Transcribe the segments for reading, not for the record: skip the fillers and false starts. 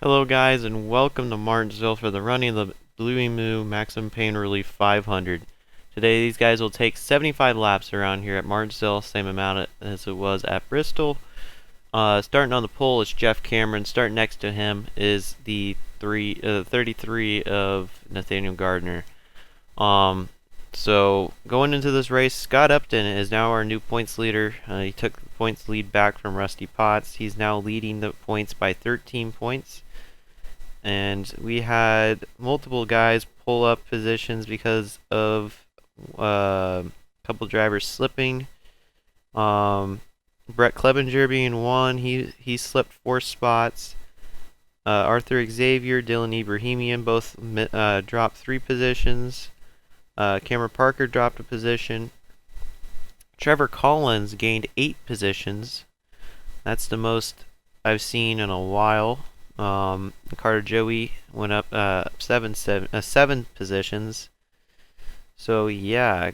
Hello guys and welcome to Martinsville for the running of the Blue-Emu Maximum Pain Relief 500. Today these guys will take 75 laps around here at Martinsville, same amount as it was at Bristol. Starting on the pole is Jeff Cameron. Starting next to him is the 33 of Nathaniel Gardner. So going into this race, Scott Upton is now our new points leader. He took the points lead back from Rusty Potts. He's now leading the points by 13 points. And we had multiple guys pull up positions because of a couple drivers slipping. Brett Clevenger being one, he slipped 4 spots. Arthur Xavier, Dylan Ibrahimian both dropped 3 positions. Cameron Parker dropped a position. Trevor Collins gained 8 positions. That's the most I've seen in a while. Carter Joey went up 7 positions. So yeah.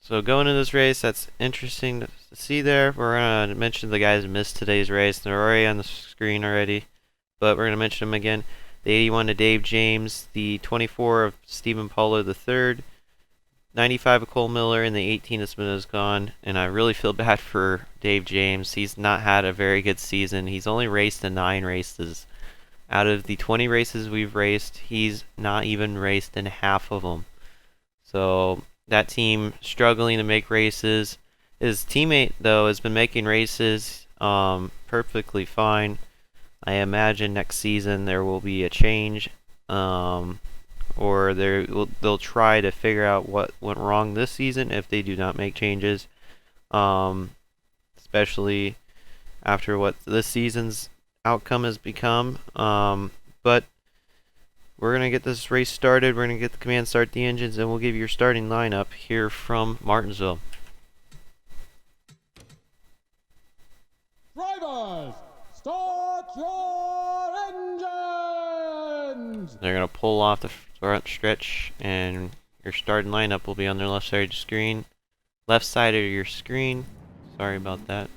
So going into this race, that's interesting to see there. We're going to mention the guys who missed today's race. They're already on the screen already, but we're going to mention them again. The 81 to Dave James, the 24 of Stephen Paulo III, 95 of Cole Miller, and the 18 of Smith is gone. And I really feel bad for Dave James. He's not had a very good season. He's only raced in 9 races. Out of the 20 races we've raced, he's not even raced in half of them. So that team struggling to make races. His teammate, though, has been making races perfectly fine. I imagine next season there will be a change, or they'll try to figure out what went wrong this season if they do not make changes, especially after what this season's outcome has become. But we're going to get this race started. We're going to get the command start the engines, and we'll give you your starting lineup here from Martinsville. Drivers, start your engines! They're going to pull off the front stretch, and your starting lineup will be on their left side of the screen. Left side of your screen. Sorry about that.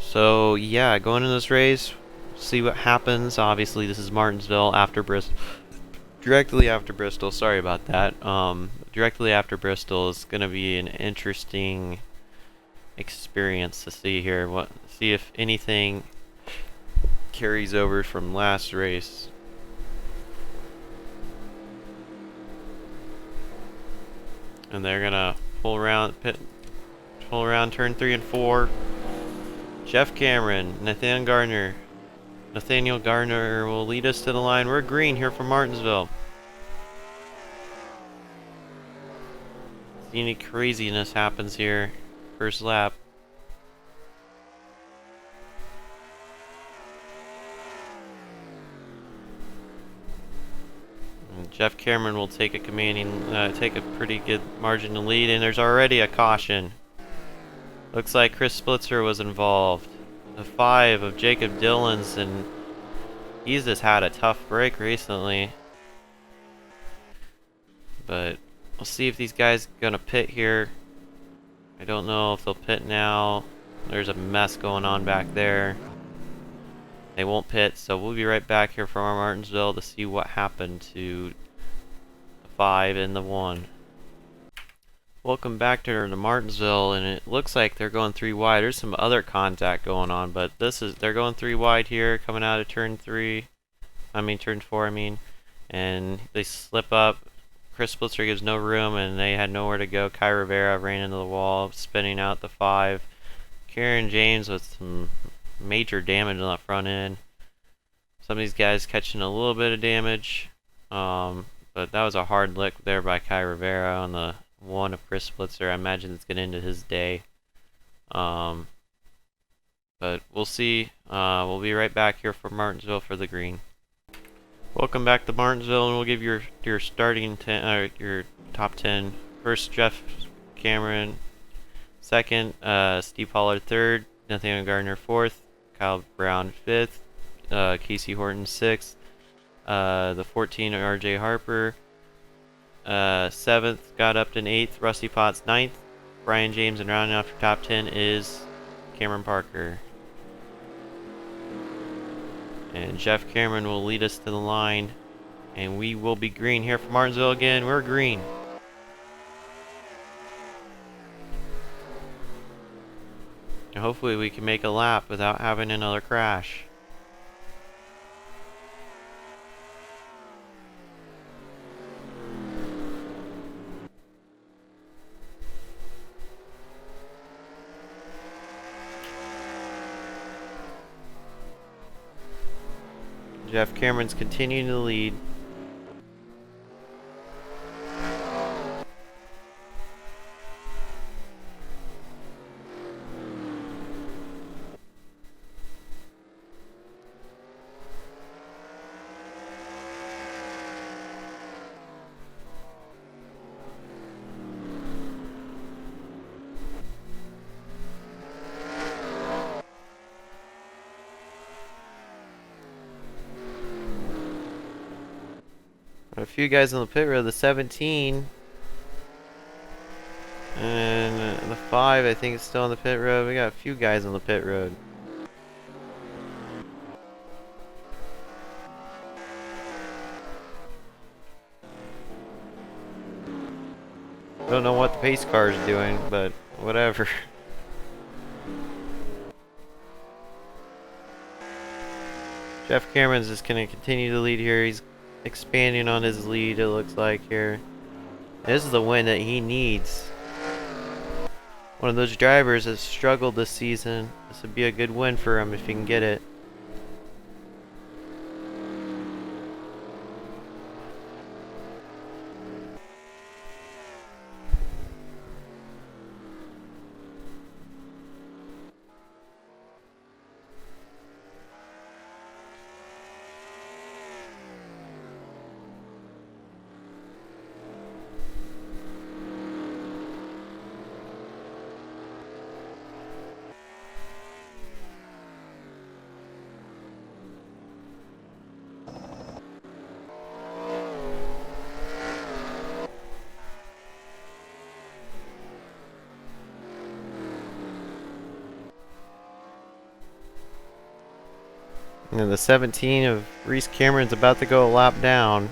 So yeah, going into this race, see what happens. Obviously, this is Martinsville after Bristol, directly after Bristol. Sorry about that. Directly after Bristol is going to be an interesting experience to see here. See if anything carries over from last race. And they're gonna pull around turn 3 and 4. Jeff Cameron, Nathaniel Gardner will lead us to the line. We're green here from Martinsville. See any craziness happens here. First lap. And Jeff Cameron will take a pretty good margin to lead, and there's already a caution. Looks like Chris Splitzer was involved. The 5 of Jacob Dillons, and he's just had a tough break recently. But we'll see if these guys are gonna pit here. I don't know if they'll pit now. There's a mess going on back there. They won't pit, so we'll be right back here from our Martinsville to see what happened to the 5 and the 1. Welcome back to the Martinsville, and it looks like they're going 3 wide. There's some other contact going on, but they're going 3 wide here, coming out of turn 4, and they slip up. Chris Splitzer gives no room, and they had nowhere to go. Kai Rivera ran into the wall, spinning out the 5. Kieran James with some major damage on the front end. Some of these guys catching a little bit of damage, but that was a hard lick there by Kai Rivera on the 1 of Chris Splitzer. I imagine it's going to end his day. But we'll see. We'll be right back here from Martinsville for the green. Welcome back to Martinsville, and we'll give your starting your top 10. First, Jeff Cameron. Second, Steve Pollard. Third, Nathaniel Gardner. Fourth, Kyle Brown. Fifth, Casey Horton. Sixth, the 14 R.J. Harper. 7th, Scott Upton. 8th, Rusty Potts. 9th, Brian James, and rounding off your top 10 is Cameron Parker. And Jeff Cameron will lead us to the line. And we will be green here for Martinsville again. We're green. And hopefully we can make a lap without having another crash. Jeff Cameron's continuing to lead. A few guys on the pit road, the 17 and the 5 I think is still on the pit road. We got a few guys on the pit road. Don't know what the pace car is doing, but whatever. Jeff Cameron's just going to continue to lead here. He's expanding on his lead, it looks like here. This is the win that he needs. One of those drivers has struggled this season. This would be a good win for him if he can get it. And then the 17 of Reese Cameron's about to go a lap down.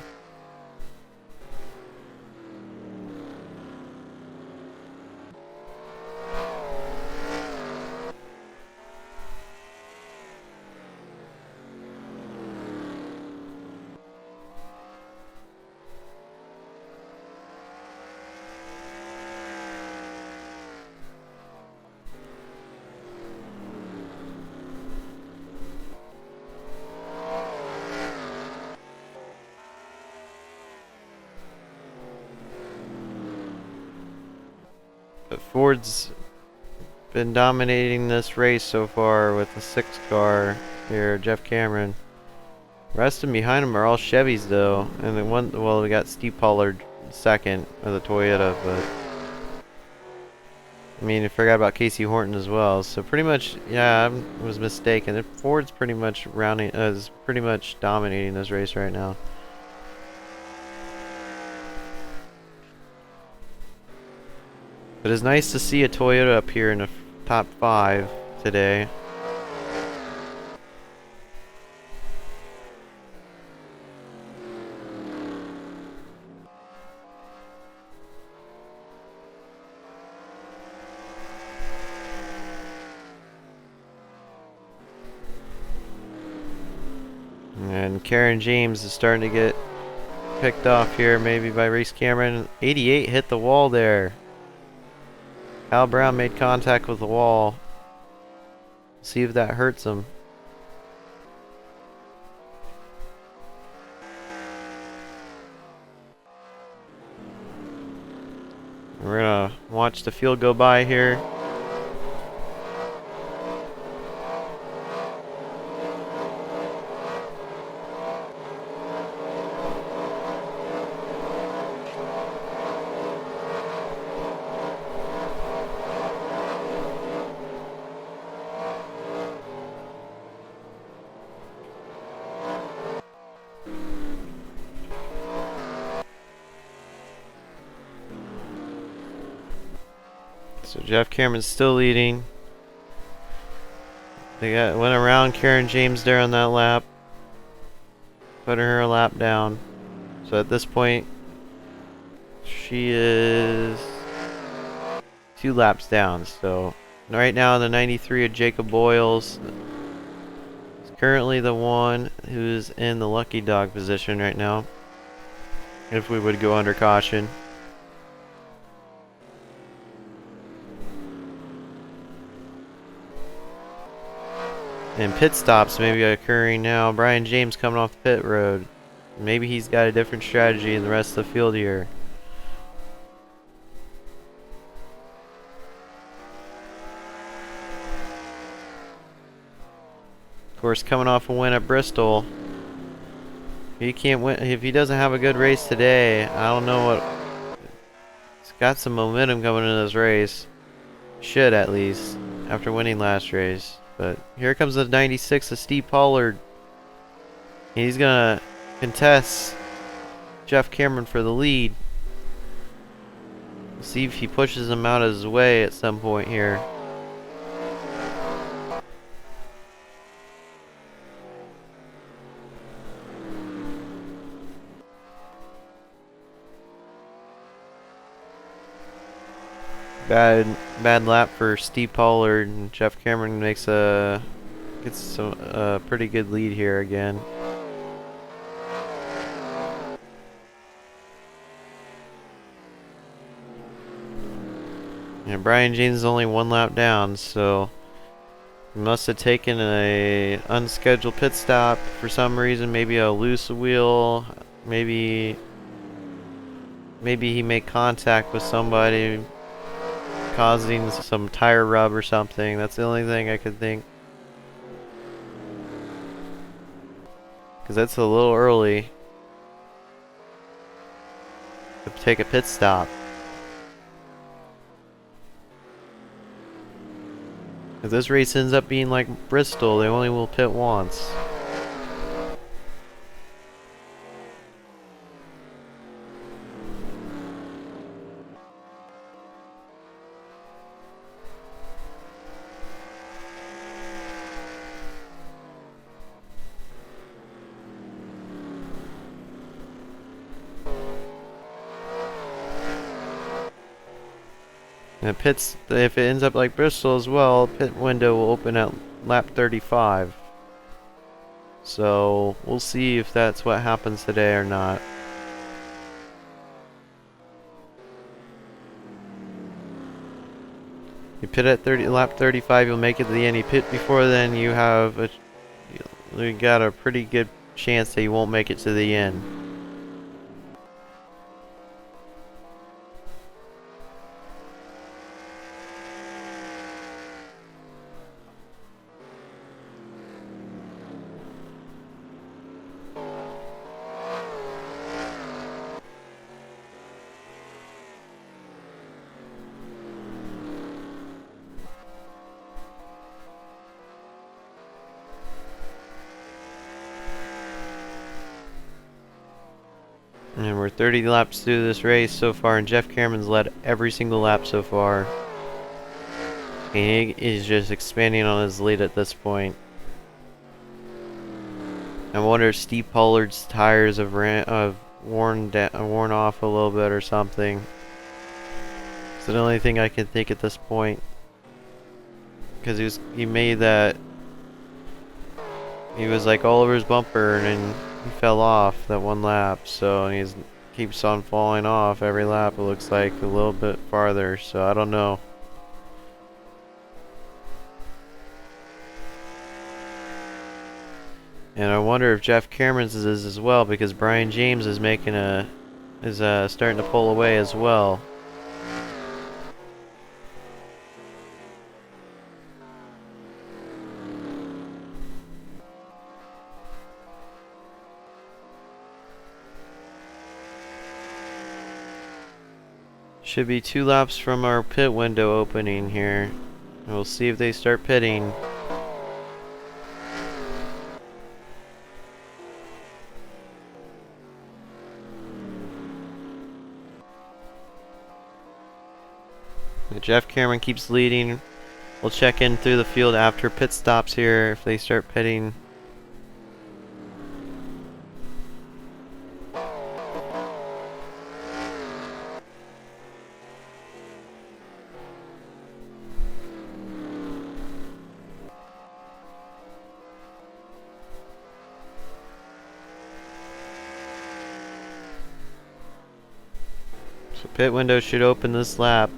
But Ford's been dominating this race so far with the 6 car here, Jeff Cameron. Rest and behind him are all Chevys though, and then one, well, we got Steve Pollard second with a Toyota, but I mean, I forgot about Casey Horton as well. So pretty much, yeah, I was mistaken. Ford's pretty much is pretty much dominating this race right now. But it's nice to see a Toyota up here in the top 5 today. And Karen James is starting to get picked off here, maybe by Reese Cameron. 88 hit the wall there. Al Brown made contact with the wall. See if that hurts him. We're gonna watch the field go by here. So Jeff Cameron's still leading. They went around Karen James there on that lap. putting her a lap down. So at this point, she is 2 laps down. So right now, the 93 of Jacob Boyles is currently the one who's in the lucky dog position right now. If we would go under caution. And pit stops may be occurring now. Brian James coming off the pit road. Maybe he's got a different strategy in the rest of the field here. Of course, coming off a win at Bristol. He can't win if he doesn't have a good race today. I don't know what. He's got some momentum coming into this race. Should at least after winning last race. But here comes the 96 of Steve Pollard. He's gonna contest Jeff Cameron for the lead. We'll see if he pushes him out of his way at some point here. Bad lap for Steve Pollard, and Jeff Cameron gets a pretty good lead here again. And Brian James is only 1 lap down, so he must have taken a unscheduled pit stop for some reason. Maybe a loose wheel. Maybe he made contact with somebody, causing some tire rub or something. That's the only thing I could think. Because that's a little early to take a pit stop. If this race ends up being like Bristol, they only will pit once. And pits, if it ends up like Bristol as well, pit window will open at lap 35. So we'll see if that's what happens today or not. You pit at lap 35, you'll make it to the end. You pit before then, you got a pretty good chance that you won't make it to the end. And we're 30 laps through this race so far, and Jeff Cameron's led every single lap so far. And he is just expanding on his lead at this point. I wonder if Steve Pollard's tires have worn off a little bit or something. It's the only thing I can think at this point. Because he made that. He was like all over his bumper, and then he fell off that one lap. So and he keeps on falling off every lap. It looks like a little bit farther. So I don't know. And I wonder if Jeff Cameron's is as well, because Brian James is starting to pull away as well. Should be 2 laps from our pit window opening here. We'll see if they start pitting. Jeff Cameron keeps leading. We'll check in through the field after pit stops here if they start pitting. Pit window should open this lap.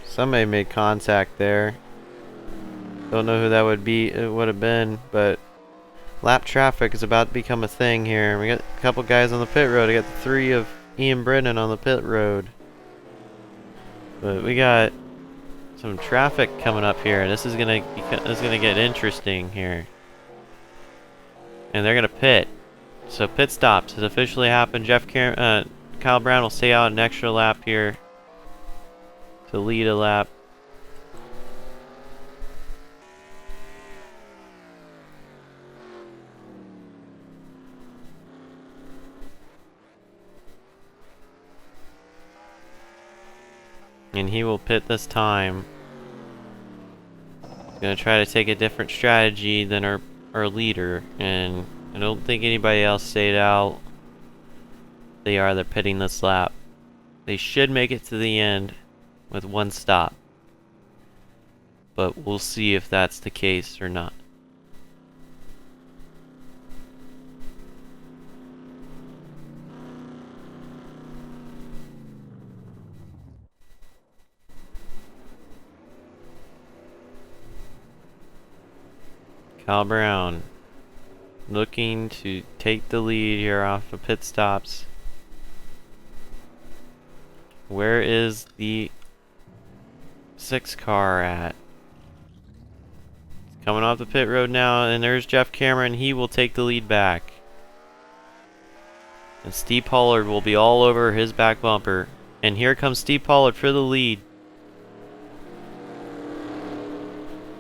Somebody made contact there. Don't know who that would be. It would have been, but lap traffic is about to become a thing here. We got a couple guys on the pit road. I got the 3 of Ian Brennan on the pit road. But we got some traffic coming up here, and this is gonna get interesting here. And they're gonna pit. So pit stops has officially happened. Kyle Brown will stay out an extra lap here to lead a lap. And he will pit this time. He's gonna try to take a different strategy than our leader, and I don't think anybody else stayed out. They're pitting this lap. They should make it to the end with 1 stop, but we'll see if that's the case or not. Kyle Brown looking to take the lead here off of pit stops. Where is the 6 car at? He's coming off the pit road now, and there's Jeff Cameron. He will take the lead back. And Steve Pollard will be all over his back bumper. And here comes Steve Pollard for the lead.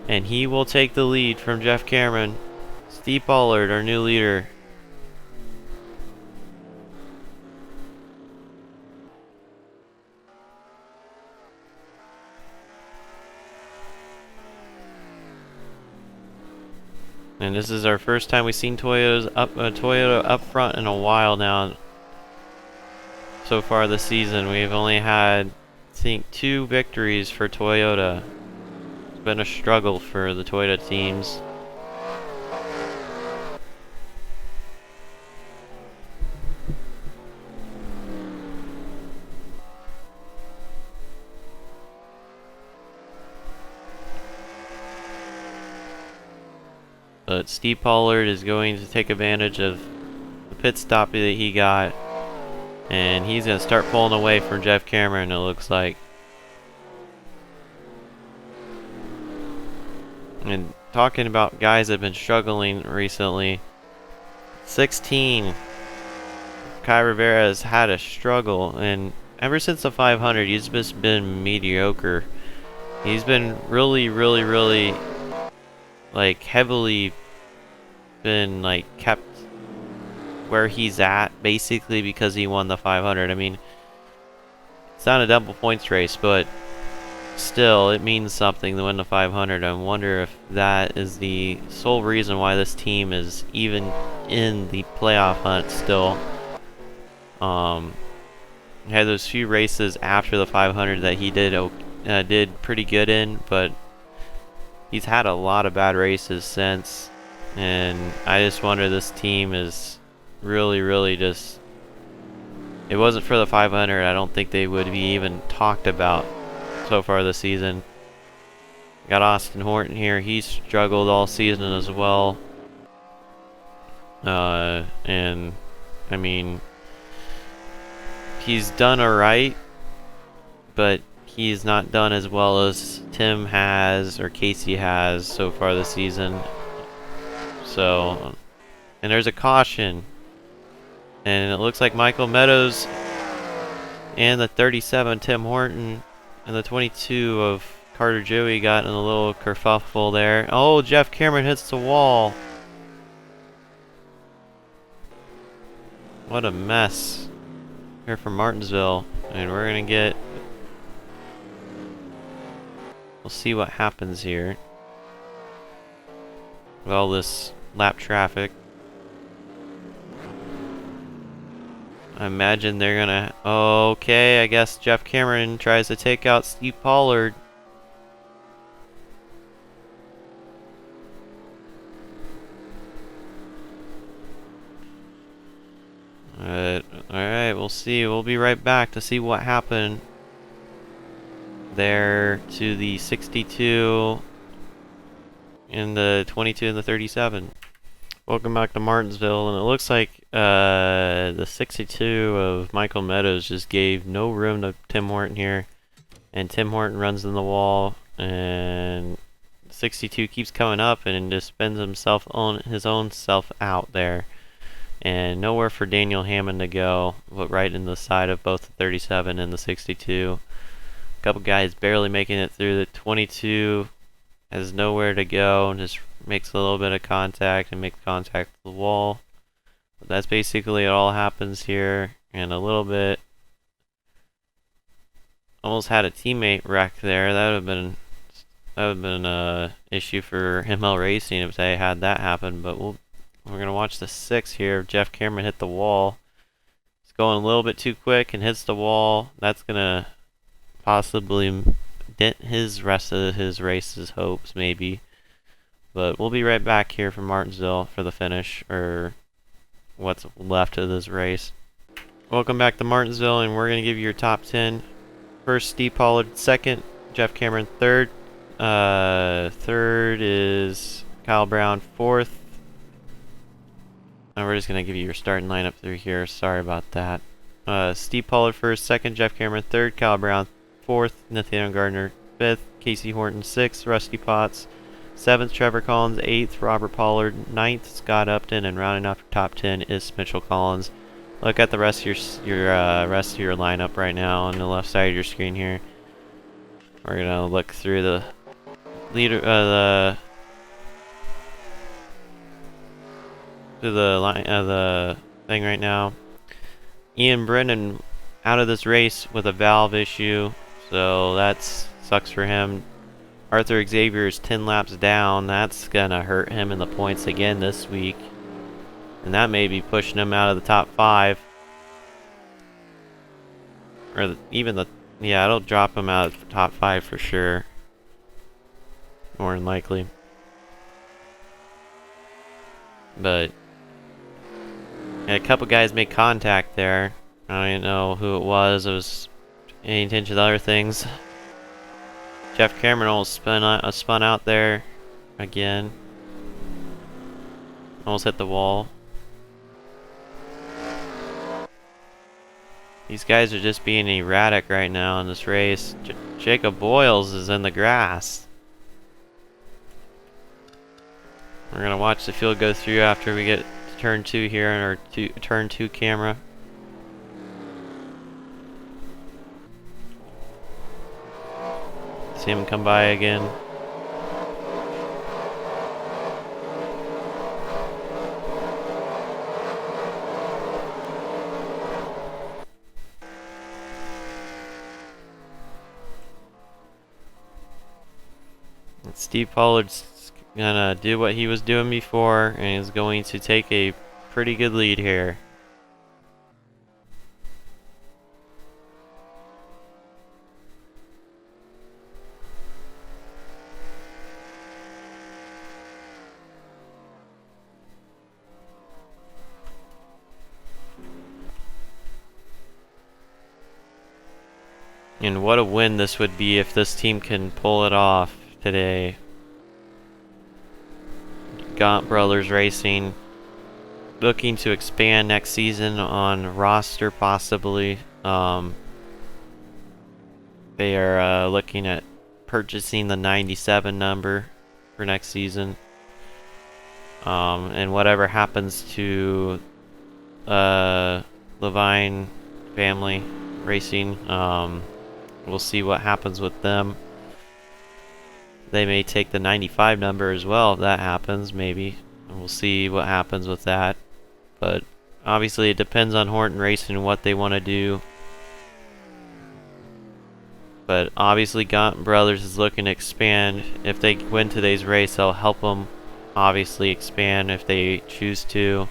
And he will take the lead from Jeff Cameron. Steve Pollard, our new leader. And this is our first time we've seen Toyota up front in a while now. So far this season, we've only had, I think, 2 victories for Toyota. Been a struggle for the Toyota teams. But Steve Pollard is going to take advantage of the pit stop that he got, and he's going to start pulling away from Jeff Cameron, it looks like. And talking about guys that have been struggling recently, 16, Kai Rivera has had a struggle, and ever since the 500, he's just been mediocre. He's been really, like, heavily been, like, kept where he's at, basically because he won the 500. I mean, it's not a double points race, but still, it means something to win the 500. I wonder if that is the sole reason why this team is even in the playoff hunt still. Had those few races after the 500 that he did pretty good in, but he's had a lot of bad races since, and I just wonder, this team is really just, it wasn't for the 500, I don't think they would be even talked about so far this season. Got Austin Horton here. He's struggled all season as well. And I mean, he's done alright, but he's not done as well as Tim has or Casey has so far this season. So, and there's a caution, and it looks like Michael Meadows and the 37 Tim Horton and the 22 of Carter Joey got in a little kerfuffle there. Oh, Jeff Cameron hits the wall. What a mess here from Martinsville. And we're going to get... We'll see what happens here with all this lap traffic. I imagine they're gonna... Okay, I guess Jeff Cameron tries to take out Steve Pollard. we'll see. We'll be right back to see what happened there to the 62 and the 22 and the 37. Welcome back to Martinsville, and it looks like the 62 of Michael Meadows just gave no room to Tim Horton here, and Tim Horton runs in the wall, and 62 keeps coming up and just spins himself on his own self out there, and nowhere for Daniel Hammond to go, but right in the side of both the 37 and the 62. A couple guys barely making it through. The 22 has nowhere to go and just makes a little bit of contact and makes contact with the wall. But that's basically all happens here, and a little bit almost had a teammate wreck there. That would have been a issue for ML Racing if they had that happen. But we're gonna watch the 6 here. Jeff Cameron hit the wall. He's going a little bit too quick and hits the wall. That's gonna possibly dent his rest of his race's hopes, maybe. But we'll be right back here from Martinsville for the finish, or what's left of this race. Welcome back to Martinsville, and we're going to give you your top 10. First, Steve Pollard, second. Jeff Cameron, third. Third is Kyle Brown, fourth. And we're just going to give you your starting lineup through here. Sorry about that. Steve Pollard first, second. Jeff Cameron, third. Kyle Brown, fourth. Nathaniel Gardner, fifth. Casey Horton, sixth. Rusty Potts, 7th, Trevor Collins, 8th, Robert Pollard, 9th, Scott Upton, and rounding off your top 10 is Mitchell Collins. Look at the rest of your rest of your lineup right now on the left side of your screen here. We're gonna look through the leader the thing right now. Ian Brennan out of this race with a valve issue, so that sucks for him. Arthur Xavier is 10 laps down. That's gonna hurt him in the points again this week, and that may be pushing him out of the top 5, or even it'll drop him out of the top 5 for sure, more than likely. But a couple guys made contact there. I don't know who it was. It was paying attention to other things. Jeff Cameron almost spun out there again. Almost hit the wall. These guys are just being erratic right now in this race. Jacob Boyles is in the grass. We're going to watch the field go through after we get to turn 2 here in our turn 2 camera. See him come by again. And Steve Pollard's gonna do what he was doing before, and he's going to take a pretty good lead here. And what a win this would be if this team can pull it off today. Gaunt Brothers Racing looking to expand next season on roster possibly. They are looking at purchasing the 97 number for next season. And whatever happens to Levine Family Racing, we'll see what happens with them. They may take the 95 number as well if that happens, maybe. And we'll see what happens with that. But obviously it depends on Horton Racing and what they want to do. But obviously Gaunt Brothers is looking to expand. If they win today's race, they'll help them obviously expand if they choose to.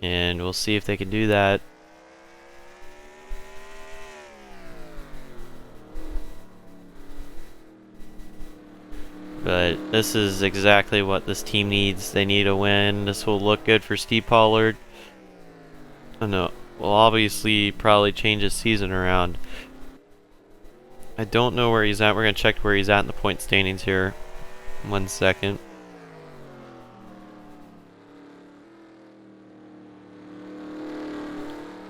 And we'll see if they can do that. But this is exactly what this team needs. They need a win. This will look good for Steve Pollard. I know. Will obviously probably change his season around. I don't know where he's at. We're going to check where he's at in the point standings here. 1 second.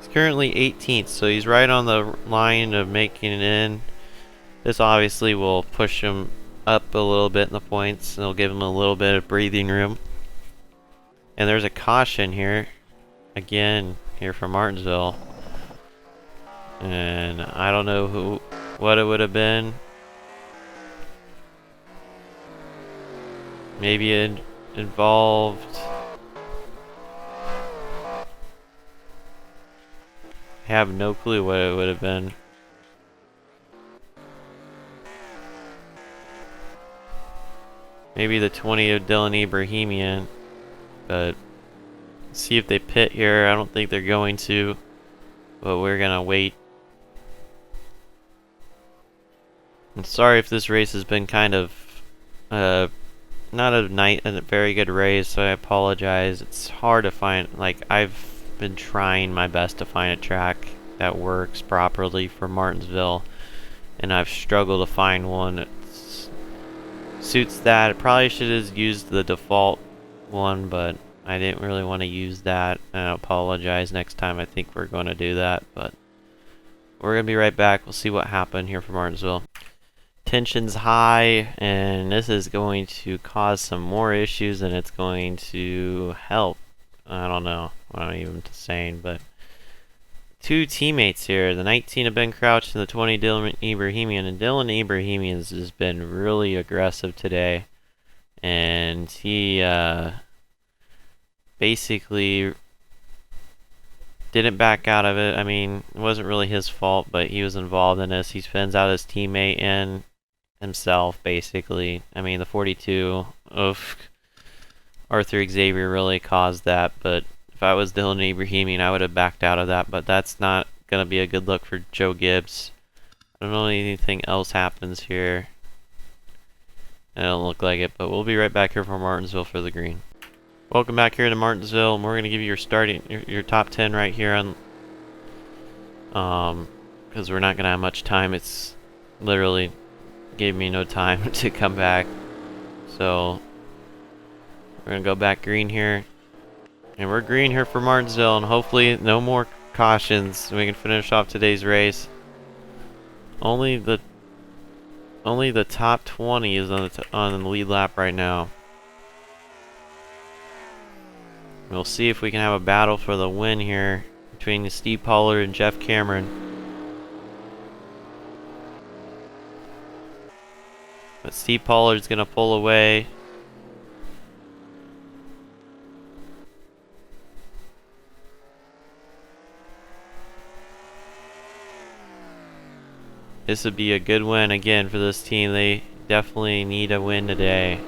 He's currently 18th, so he's right on the line of making it in. This obviously will push him up a little bit in the points, and it'll give him a little bit of breathing room. And there's a caution here. Again, here from Martinsville. And I don't know what it would have been. Maybe it involved... I have no clue what it would have been. Maybe the 20 of Dylan but see if they pit here. I don't think they're going to, but we're gonna wait. I'm sorry if this race has been kind of not a very good race, so I apologize. It's hard to find, like, I've been trying my best to find a track that works properly for Martinsville, and I've struggled to find one that suits that. I probably should have used the default one, but I didn't really want to use that, and I apologize. Next time I think we're going to do that, but we're going to be right back. We'll see what happened here for Martinsville. Tension's high, and this is going to cause some more issues than it's going to help. I don't know what I'm even saying, but two teammates here, the 19 of Ben Crouch and the 20 Dylan Ibrahimian, and Dylan Ibrahimian has been really aggressive today, and he basically didn't back out of it. I mean, it wasn't really his fault, but he was involved in this. He spins out his teammate and himself, basically. I mean, the 42 of Arthur Xavier really caused that, but if I was Dylan Ibrahimian, I would have backed out of that, but that's not going to be a good look for Joe Gibbs. I don't know if anything else happens here. It don't look like it, but we'll be right back here from Martinsville for the green. Welcome back here to Martinsville, and we're going to give you your top 10 right here on because we're not going to have much time. It's literally gave me no time to come back. So we're going to go back green here. And we're green here for Martinsville, and hopefully no more cautions. We can finish off today's race. Only the top 20 is on the lead lap right now. We'll see if we can have a battle for the win here between Steve Pollard and Jeff Cameron. But Steve Pollard's going to pull away. This would be a good win again for this team. They definitely need a win today.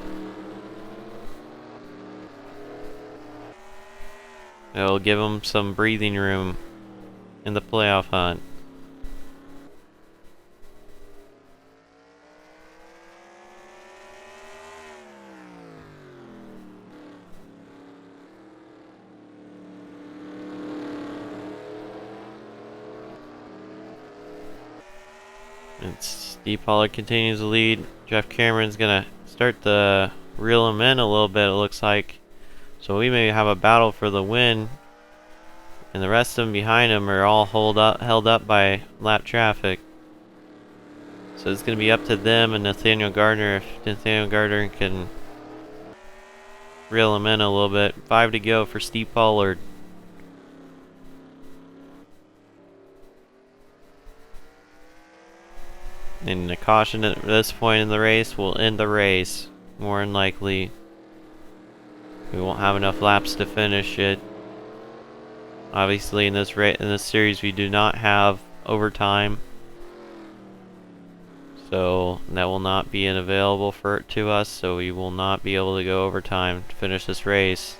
It'll give them some breathing room in the playoff hunt. And Steve Pollard continues to lead. Jeff Cameron's gonna start to reel him in a little bit, it looks like. So we may have a battle for the win, and the rest of them behind him are all held up by lap traffic. So it's going to be up to them and Nathaniel Gardner, if Nathaniel Gardner can reel him in a little bit. 5 to go for Steve Pollard. And the caution at this point in the race will end the race, more than likely. We won't have enough laps to finish it. Obviously, in this series, we do not have overtime, so that will not be available to us. So we will not be able to go overtime to finish this race.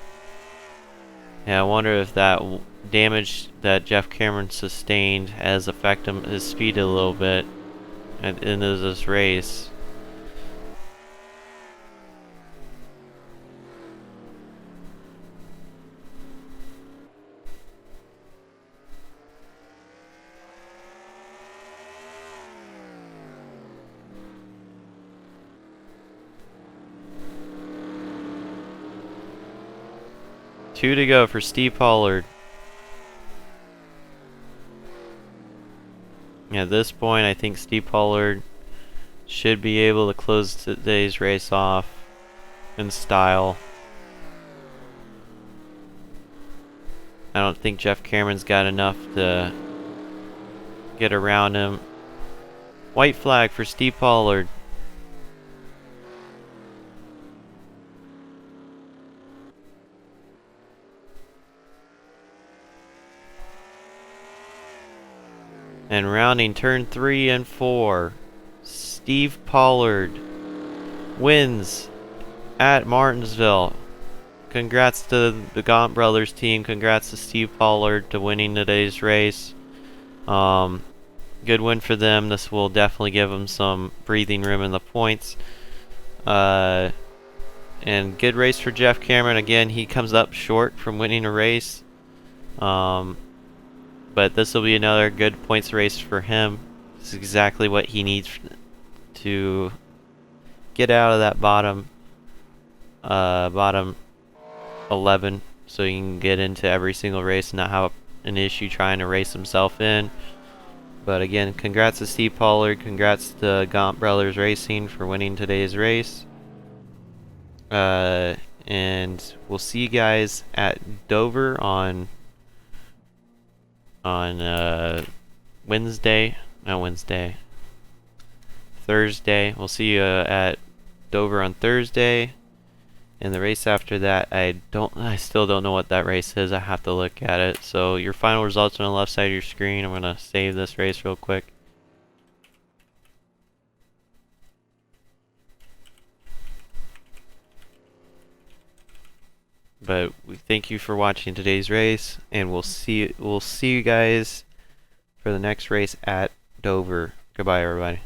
And I wonder if that damage that Jeff Cameron sustained has affected his speed a little bit at the end of this race. 2 to go for Steve Pollard. At this point, I think Steve Pollard should be able to close today's race off in style. I don't think Jeff Cameron's got enough to get around him. White flag for Steve Pollard. And rounding turn 3 and 4, Steve Pollard wins at Martinsville. Congrats to the Gaunt Brothers team. Congrats to Steve Pollard to winning today's race. Good win for them. This will definitely give them some breathing room in the points. And good race for Jeff Cameron. Again, he comes up short from winning a race. But this will be another good points race for him. This is exactly what he needs to get out of that bottom 11, so he can get into every single race and not have an issue trying to race himself in. But again, congrats to Steve Pollard, congrats to Gaunt Brothers Racing for winning today's race. And we'll see you guys at Dover on Thursday. We'll see you at Dover on Thursday. And the race after that, I still don't know what that race is. I have to look at it. So your final results on the left side of your screen. I'm gonna save this race real quick. But we thank you for watching today's race, and we'll see you guys for the next race at Dover. Goodbye, everybody.